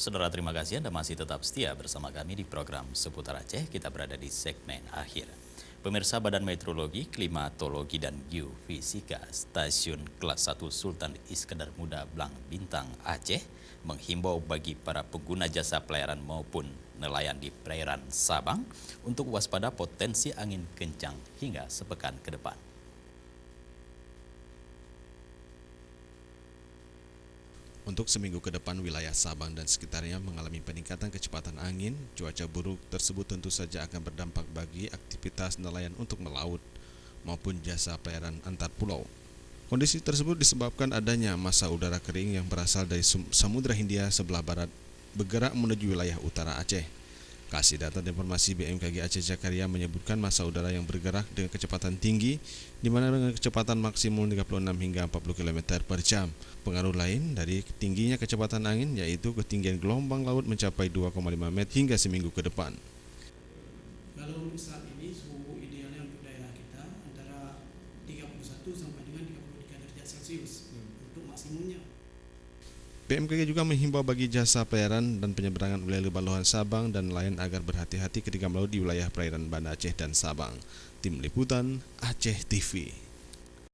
Saudara, terima kasih Anda masih tetap setia bersama kami di program Seputar Aceh. Kita berada di segmen akhir. Pemirsa, Badan Meteorologi, Klimatologi, dan Geofisika Stasiun Kelas 1 Sultan Iskandar Muda Blang Bintang Aceh menghimbau bagi para pengguna jasa pelayaran maupun nelayan di perairan Sabang untuk waspada potensi angin kencang hingga sepekan ke depan. Untuk seminggu ke depan, wilayah Sabang dan sekitarnya mengalami peningkatan kecepatan angin. Cuaca buruk tersebut tentu saja akan berdampak bagi aktivitas nelayan untuk melaut maupun jasa pelayaran antar pulau. Kondisi tersebut disebabkan adanya massa udara kering yang berasal dari Samudra Hindia sebelah barat bergerak menuju wilayah utara Aceh. Kasih data dan informasi BMKG Aceh Zakaria menyebutkan massa udara yang bergerak dengan kecepatan tinggi, di mana dengan kecepatan maksimum 36 hingga 40 km per jam. Pengaruh lain dari tingginya kecepatan angin yaitu ketinggian gelombang laut mencapai 2,5 meter hingga seminggu ke depan. Kalau untuk saat ini suhu idealnya untuk daerah kita antara 31 sampai dengan 33 derajat Celcius untuk maksimumnya. BMKG juga menghimbau bagi jasa pelayaran dan penyeberangan wilayah Baluhan Sabang dan nelayan agar berhati-hati ketika melaut di wilayah perairan Banda Aceh dan Sabang. Tim Liputan Aceh TV.